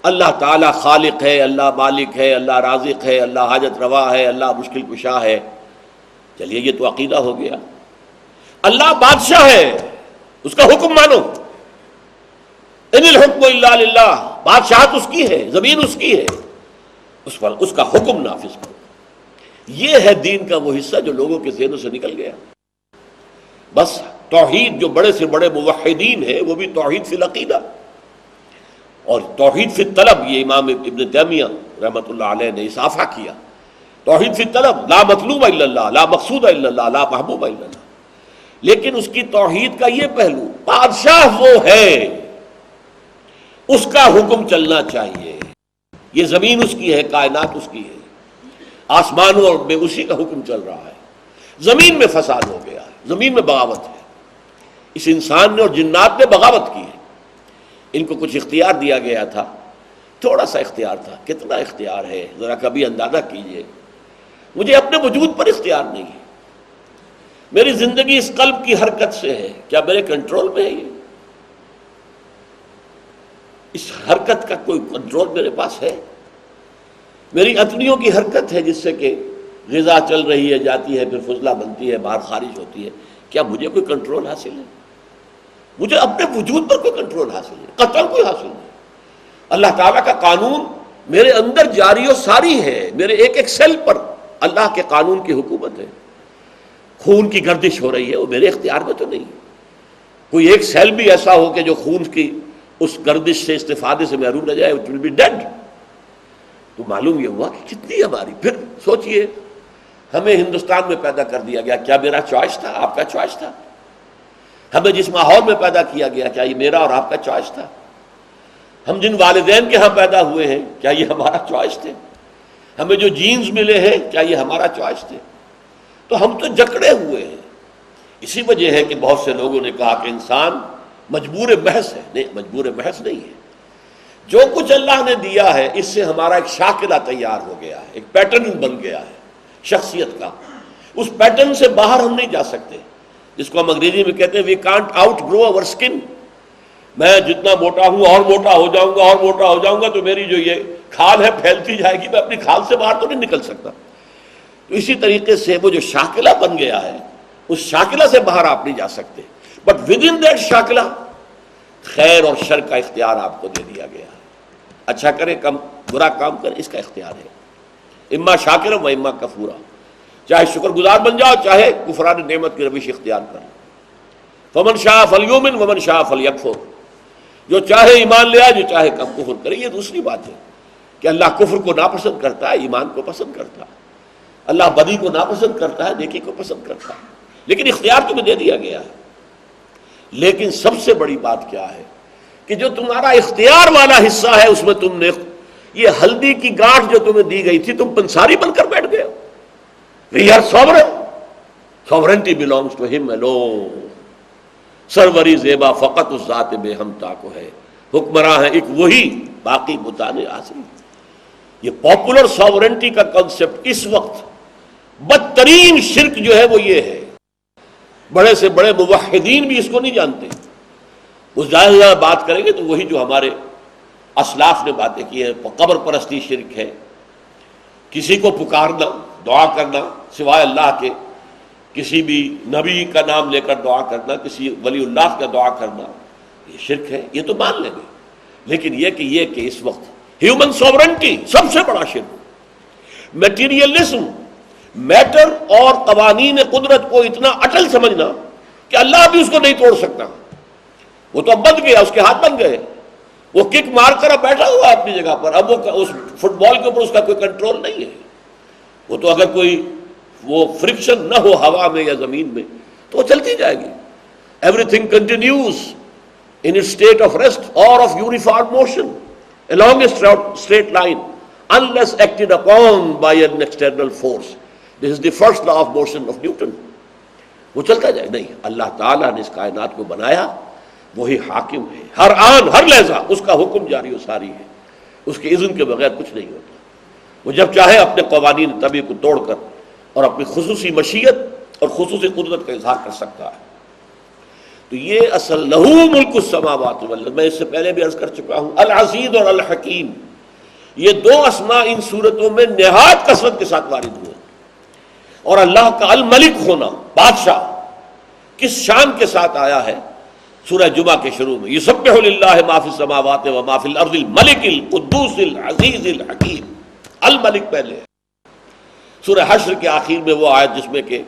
اللہ تعالیٰ خالق ہے، اللہ مالک ہے، اللہ رازق ہے، اللہ حاجت روا ہے، اللہ مشکل کشا ہے. چلیے یہ تو عقیدہ ہو گیا. اللہ بادشاہ ہے، اس کا حکم مانو. ان الحکم الا للہ، بادشاہت اس کی ہے، زمین اس کی ہے، اس پر اس کا حکم نافذ کرو. یہ ہے دین کا وہ حصہ جو لوگوں کے ذہنوں سے نکل گیا. بس توحید، جو بڑے سے بڑے موحدین ہیں وہ بھی توحید فی العقیدہ اور توحید فی الطلب. یہ امام ابن تیمیہ رحمۃ اللہ علیہ نے اضافہ کیا. توحید فی الطلب، لا مطلوب الا اللہ، لا مقصود الا اللہ، لا محبوب الا اللہ. لیکن اس کی توحید کا یہ پہلو، بادشاہ وہ ہے، اس کا حکم چلنا چاہیے. یہ زمین اس کی ہے، کائنات اس کی ہے، آسمانوں میں اسی کا حکم چل رہا ہے. زمین میں فساد ہو گیا ہے، زمین میں بغاوت ہے. اس انسان نے اور جنات نے بغاوت کی ہے. ان کو کچھ اختیار دیا گیا تھا، تھوڑا سا اختیار تھا. کتنا اختیار ہے ذرا کبھی اندازہ کیجئے. مجھے اپنے وجود پر اختیار نہیں ہے. میری زندگی اس قلب کی حرکت سے ہے، کیا میرے کنٹرول میں ہے؟ یہ اس حرکت کا کوئی کنٹرول میرے پاس ہے؟ میری اتنیوں کی حرکت ہے جس سے کہ غذا چل رہی ہے، جاتی ہے، پھر فضلہ بنتی ہے، باہر خارج ہوتی ہے. کیا مجھے کوئی کنٹرول حاصل ہے؟ مجھے اپنے وجود پر کوئی کنٹرول حاصل ہے؟ قطعاً کوئی حاصل نہیں. اللہ تعالیٰ کا قانون میرے اندر جاری و ساری ہے. میرے ایک ایک سیل پر اللہ کے قانون کی حکومت ہے. خون کی گردش ہو رہی ہے، وہ میرے اختیار میں تو نہیں. کوئی ایک سیل بھی ایسا ہو کہ جو خون کی اس گردش سے استفادے سے محروم رہ جائے، it will be dead. تو معلوم یہ ہوا کہ کتنی ہماری. پھر سوچئے، ہمیں ہندوستان میں پیدا کر دیا گیا، کیا میرا چوائس تھا؟ آپ کا چوائس تھا؟ ہمیں جس ماحول میں پیدا کیا گیا، کیا یہ میرا اور آپ کا چوائس تھا؟ ہم جن والدین کے ہاں پیدا ہوئے ہیں، کیا یہ ہمارا چوائس تھے؟ ہمیں جو جینز ملے ہیں، کیا یہ ہمارا چوائس تھے؟ تو ہم تو جکڑے ہوئے ہیں. اسی وجہ ہے کہ بہت سے لوگوں نے کہا کہ انسان مجبور محض ہے. نہیں، مجبور محض نہیں ہے. جو کچھ اللہ نے دیا ہے اس سے ہمارا ایک شاکلہ تیار ہو گیا ہے، ایک پیٹرن بن گیا ہے شخصیت کا. اس پیٹرن سے باہر ہم نہیں جا سکتے، جس کو ہم انگریزی میں کہتے ہیں we can't outgrow over skin. میں جتنا موٹا ہوں اور موٹا ہو جاؤں گا اور موٹا ہو جاؤں گا تو میری جو یہ کھال ہے پھیلتی جائے گی، میں اپنی کھال سے باہر تو نہیں نکل سکتا. تو اسی طریقے سے وہ جو شاکلہ بن گیا ہے، اس شاکلہ سے باہر آپ نہیں جا سکتے. بٹ ود ان دیٹ شاکلہ خیر اور شر کا اختیار آپ کو دے دیا گیا ہے. اچھا کرے، کم برا کام کرے، اس کا اختیار ہے. اما شاکرا و اما کفورا. چاہے شکر گزار بن جاؤ، چاہے کفران نعمت کی روش اختیار کر. فمن شاء فلیؤمن ومن شاء فلیکفر. جو چاہے ایمان لے آئے، جو چاہے کم کفر کرے. یہ دوسری بات ہے کہ اللہ کفر کو ناپسند کرتا ہے، ایمان کو پسند کرتا ہے. اللہ بدی کو ناپسند کرتا ہے، نیکی کو پسند کرتا ہے. لیکن اختیار تمہیں دے دیا گیا ہے. لیکن سب سے بڑی بات کیا ہے کہ جو تمہارا اختیار والا حصہ ہے اس میں تم نے یہ ہلدی کی گاٹھ جو تمہیں دی گئی تھی، تم پنساری بن کر بیٹھ گئے ہو. We are sovereign. Sovereignty belongs to him alone. سروری زیبا فقط اس ذات بے ہمتا کو ہے. حکمراں ہے ایک وہی، باقی بتانے آسری. یہ پاپولر ساورنٹی کا کنسپٹ اس وقت بدترین شرک جو ہے وہ یہ ہے. بڑے سے بڑے موحدین بھی اس کو نہیں جانتے. اس زیادہ بات کریں گے تو وہی جو ہمارے اسلاف نے باتیں کی ہیں. قبر پرستی شرک ہے. کسی کو پکارنا، دعا کرنا سوائے اللہ کے، کسی بھی نبی کا نام لے کر دعا کرنا، کسی ولی اللہ کا دعا کرنا، یہ شرک ہے. یہ تو مان لیں گے. لیکن یہ کہ اس وقت ہیومن سوورنٹی سب سے بڑا شرک. میٹیریلزم، میٹر اور قوانین قدرت کو اتنا اٹل سمجھنا کہ اللہ بھی اس کو نہیں توڑ سکتا. وہ تو اب بن گیا، اس کے ہاتھ بن گئے. وہ کک مار کر اب بیٹھا ہوا اپنی جگہ پر. اب وہ اس فٹ بال کے اوپر اس کا کوئی کنٹرول نہیں ہے. وہ تو اگر کوئی وہ فرکشن نہ ہو ہوا میں یا زمین میں تو وہ چلتی جائے گی. Every thing continues in its state of rest or of uniform motion along a straight line unless acted upon by an external force. This is the first law of motion of Newton. وہ چلتا جائے. نہیں، اللہ تعالیٰ نے اس کائنات کو بنایا، وہی حاکم ہے. ہر آن ہر لحظہ اس کا حکم جاری و ساری ہے. اس کے اذن کے بغیر کچھ نہیں ہوتا. وہ جب چاہے اپنے قوانین طبیعت کو توڑ کر اور اپنی خصوصی مشیت اور خصوصی قدرت کا اظہار کر سکتا ہے. تو یہ اصل لہو ملک السماوات والارض، میں اس سے پہلے بھی عرض کر چکا ہوں، العزیز اور الحکیم، یہ دو اسماء ان صورتوں میں نہایت کثرت کے ساتھ وارد ہوئے. اور اللہ کا الملک ہونا، بادشاہ، کس شان کے ساتھ آیا ہے؟ سورہ جمعہ کے شروع میں یسبح للہ ما فی السماوات و ما فی الارض الملک القدوس العزیز الحکیم. الملک پہلے ہے. سورہ حشر کے آخر میں وہ آیت جس میں کہ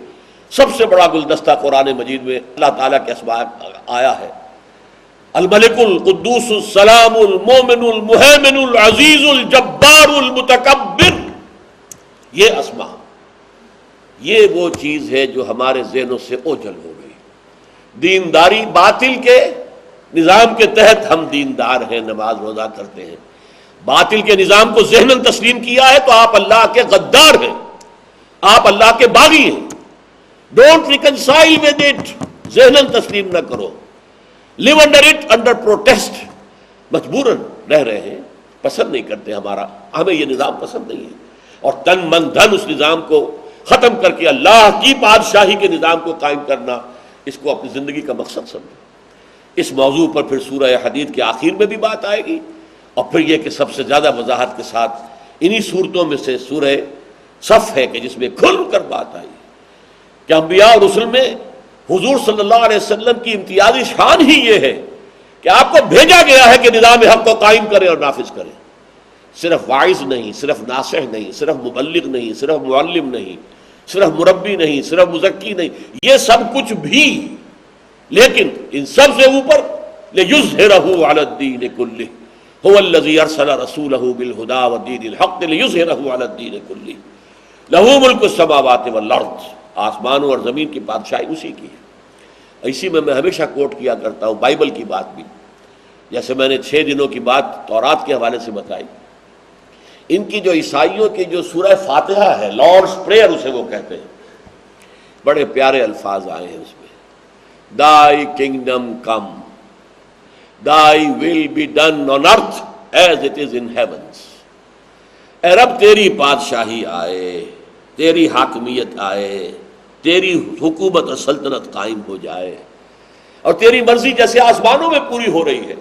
سب سے بڑا گلدستہ قرآن مجید میں اللہ تعالیٰ کے اسماء آیا ہے، الملک القدوس السلام المومن المہیمن العزیز الجبار المتکبر. یہ اسماء، یہ وہ چیز ہے جو ہمارے ذہنوں سے اوجھل ہو گئی. دینداری باطل کے نظام کے تحت ہم دیندار ہیں، نماز روزہ کرتے ہیں. باطل کے نظام کو ذہناً تسلیم کیا ہے تو آپ اللہ کے غدار ہیں، آپ اللہ کے باغی ہیں. ڈونٹ ریکنسائل ود اٹ، ذہناً تسلیم نہ کرو. لیو انڈر اٹ انڈر پروٹیسٹ، مجبوراً رہ رہے ہیں، پسند نہیں کرتے، ہمیں یہ نظام پسند نہیں ہے. اور تن من دھن اس نظام کو ختم کر کے اللہ کی بادشاہی کے نظام کو قائم کرنا، اس کو اپنی زندگی کا مقصد سمجھو. اس موضوع پر پھر سورہ حدید کے آخر میں بھی بات آئے گی، اور پھر یہ کہ سب سے زیادہ وضاحت کے ساتھ انہی صورتوں میں سے سورہ صف ہے کہ جس میں کھل کر بات آئی کہ انبیاء اور رسل میں حضور صلی اللہ علیہ وسلم کی امتیازی شان ہی یہ ہے کہ آپ کو بھیجا گیا ہے کہ نظام حق کو قائم کرے اور نافذ کرے. صرف واعظ نہیں، صرف ناصح نہیں، صرف مبلغ نہیں، صرف معلم نہیں، صرف مربی نہیں، صرف مزکی نہیں، یہ سب کچھ بھی، لیکن ان سب سے اوپر لِيُظْهِرَهُ عَلَى الدِّينِ كُلِّهِ هُوَ الَّذِي أَرْسَلَ رَسُولَهُ بِالْهُدَى وَدِينِ الْحَقِّ لِيُظْهِرَهُ عَلَى الدِّينِ كُلِّهِ لَهُ مُلْكُ السَّمَاوَاتِ وَالْأَرْضِ. آسمانوں اور زمین کی بادشاہی اسی کی ہے. اسی میں ہمیشہ کوٹ کیا کرتا ہوں بائبل کی بات بھی، جیسے میں نے 6 دنوں کی بات تورات کے حوالے سے بتائی. ان کی جو عیسائیوں کی جو سورہ فاتحہ ہے، لارڈس پریئر اسے وہ کہتے ہیں، بڑے پیارے الفاظ آئے ہیں اس میں. Thy kingdom come, thy will be done on earth as it is in heavens. اے رب تیری بادشاہی آئے، تیری حاکمیت آئے، تیری حکومت اور سلطنت قائم ہو جائے، اور تیری مرضی جیسے آسمانوں میں پوری ہو رہی ہے.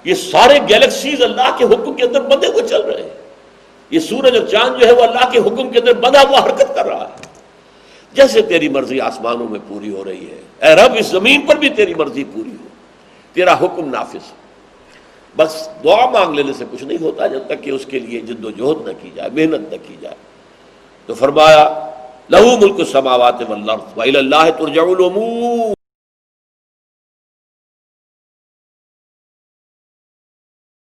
یہ سارے گیلیکسیز اللہ کے حکم کے اندر بندھے ہوئے چل رہے ہیں. یہ سورج اور چاند جو ہے وہ اللہ کے حکم کے اندر بندھا ہوا حرکت کر رہا ہے. جیسے تیری مرضی آسمانوں میں پوری ہو رہی ہے، اے رب اس زمین پر بھی تیری مرضی پوری ہو، تیرا حکم نافذ ہو. بس دعا مانگ لینے سے کچھ نہیں ہوتا جب تک کہ اس کے لیے جد و جہد نہ کی جائے، محنت نہ کی جائے. تو فرمایا لہو ملک السماوات والارض وإلی اللہ ترجع الامور.